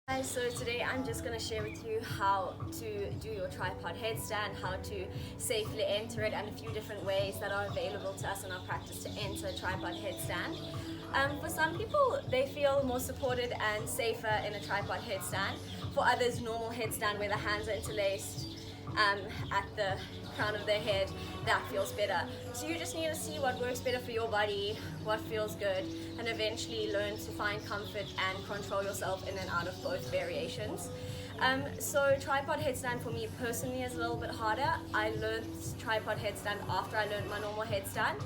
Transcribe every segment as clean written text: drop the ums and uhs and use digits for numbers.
Guys, so today I'm just going to share with you how to do your tripod headstand, how to safely enter it, and a few different ways that are available to us in our practice to enter a tripod headstand. For some people, they feel more supported and safer in a tripod headstand. For others, normal headstand where the hands are interlaced at the crown of their head, that feels better. So you just need to see what works better for your body, what feels good, and eventually learn to find comfort and control yourself in and out of both variations. So tripod headstand for me personally is a little bit harder. I learned tripod headstand after I learned my normal headstand.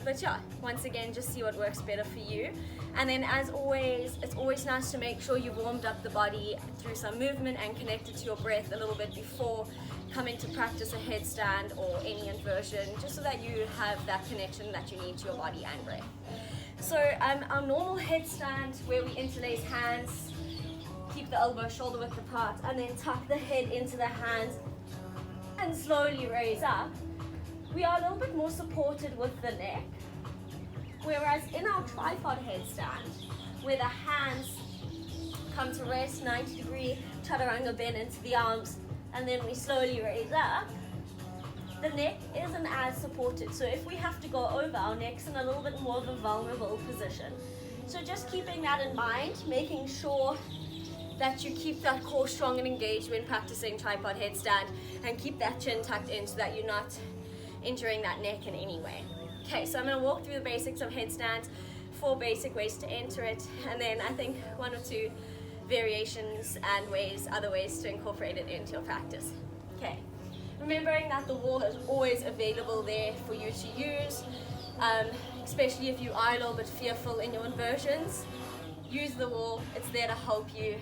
But yeah, once again, just see what works better for you. And then as always, it's always nice to make sure you've warmed up the body through some movement and connected to your breath a little bit before coming to practice a headstand or any inversion, just so that you have that connection that you need to your body and breath. So our normal headstand, where we interlace hands, keep the elbow shoulder width apart, and then tuck the head into the hands and slowly raise up. We are a little bit more supported with the neck, whereas in our tripod headstand, where the hands come to rest 90-degree chaturanga bend into the arms, and then we slowly raise up, the neck isn't as supported. So if we have to go over, our neck's in a little bit more of a vulnerable position. So just keeping that in mind, making sure that you keep that core strong and engaged when practicing tripod headstand, and keep that chin tucked in so that you're not injuring that neck in any way. Okay, so I'm going to walk through the basics of headstand, 4 basic ways to enter it, and then I think 1 or 2 variations and other ways to incorporate it into your practice. Okay, remembering that the wall is always available there for you to use, especially if you are a little bit fearful in your inversions. Use the wall, it's there to help you,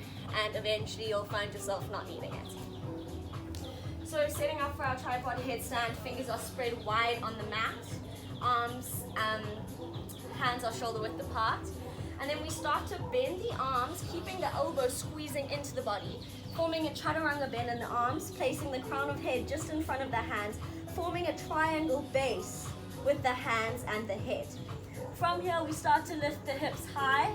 and eventually you'll find yourself not needing it. So setting up for our tripod headstand, fingers are spread wide on the mat, arms, hands are shoulder width apart, and then we start to bend the arms, keeping the elbows squeezing into the body, forming a chaturanga bend in the arms, placing the crown of head just in front of the hands, forming a triangle base with the hands and the head. From here we start to lift the hips high,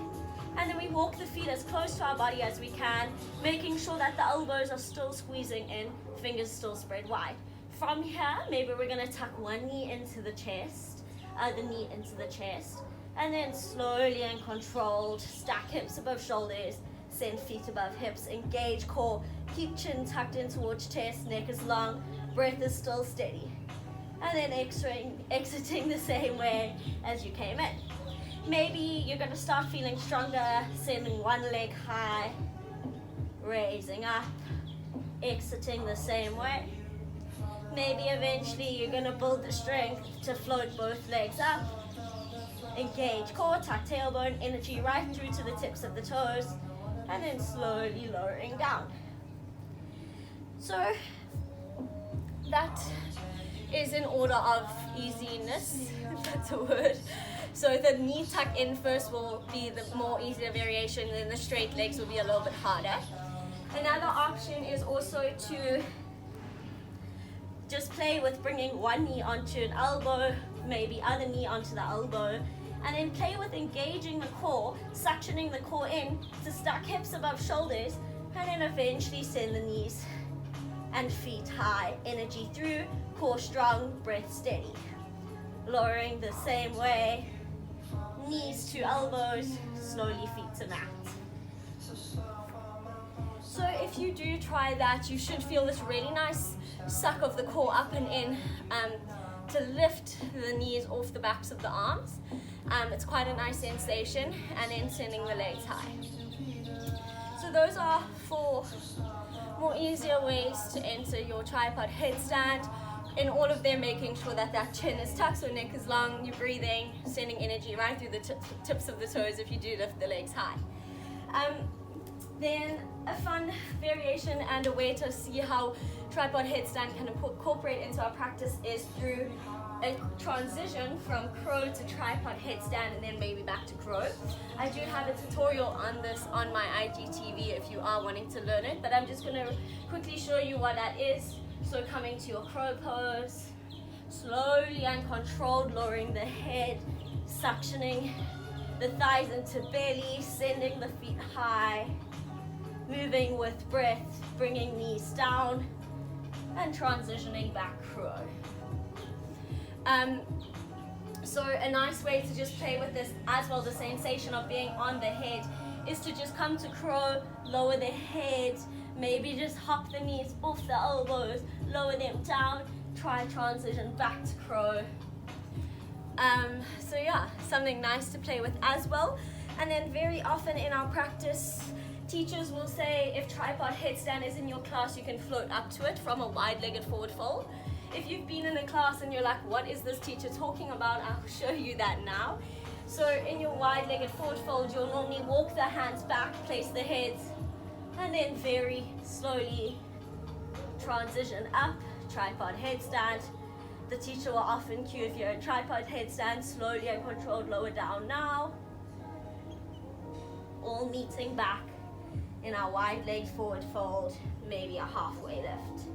and then we walk the feet as close to our body as we can, making sure that the elbows are still squeezing in, fingers still spread wide. From here, maybe we're going to tuck one knee into the chest, other knee into the chest, and then slowly and controlled, stack hips above shoulders, send feet above hips, engage core, keep chin tucked in towards chest, neck is long, breath is still steady. And then exiting the same way as you came in. Maybe you're going to start feeling stronger, sending one leg high, raising up, exiting the same way. Maybe eventually you're going to build the strength to float both legs up, engage core, tuck tailbone, energy right through to the tips of the toes, and then slowly lowering down. So that is in order of easiness, if that's a word. So the knee tuck in first will be the more easier variation, and then the straight legs will be a little bit harder. Another option is also to just play with bringing one knee onto an elbow, maybe other knee onto the elbow, and then play with engaging the core, suctioning the core in to stack hips above shoulders, and then eventually send the knees and feet high, energy through, core strong, breath steady. Lowering the same way, knees to elbows, slowly feet to mat. So if you do try that, you should feel this really nice suck of the core up and in to lift the knees off the backs of the arms. It's quite a nice sensation, and then sending the legs high. So those are 4 more easier ways to enter your tripod headstand. In all of them, making sure that that chin is tucked, so neck is long, you're breathing, sending energy right through the tips of the toes if you do lift the legs high. Then a fun variation and a way to see how tripod headstand can incorporate into our practice is through a transition from crow to tripod headstand, and then maybe back to crow. I do have a tutorial on this on my IGTV if you are wanting to learn it, but I'm just going to quickly show you what that is. So coming to your crow pose, slowly and controlled, lowering the head, suctioning the thighs into belly, sending the feet high, moving with breath, bringing knees down and transitioning back crow. So a nice way to just play with this as well, the sensation of being on the head, is to just come to crow, lower the head, maybe just hop the knees off the elbows, lower them down, try transition back to crow. So yeah, something nice to play with as well. And then very often in our practice, teachers will say if tripod headstand is in your class, you can float up to it from a wide-legged forward fold. If you've been in a class and you're like, what is this teacher talking about? I'll show you that now. So in your wide-legged forward fold, you'll normally walk the hands back, place the heads, and then very slowly transition up, tripod headstand. The teacher will often cue, if you're in tripod headstand, slowly and controlled, lower down now. All meeting back in our wide-legged forward fold, maybe a halfway lift.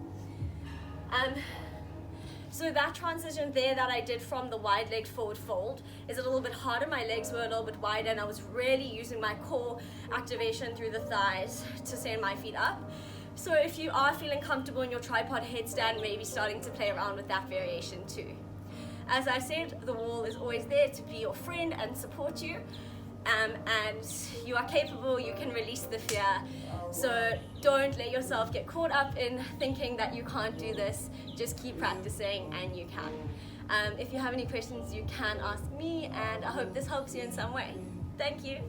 So that transition there that I did from the wide-legged forward fold is a little bit harder. My legs were a little bit wider and I was really using my core activation through the thighs to send my feet up. So if you are feeling comfortable in your tripod headstand, maybe starting to play around with that variation too. As I said, the wall is always there to be your friend and support you. And you are capable, you can release the fear. So don't let yourself get caught up in thinking that you can't do this. Just keep practicing and you can. If you have any questions, you can ask me, and I hope this helps you in some way. Thank you.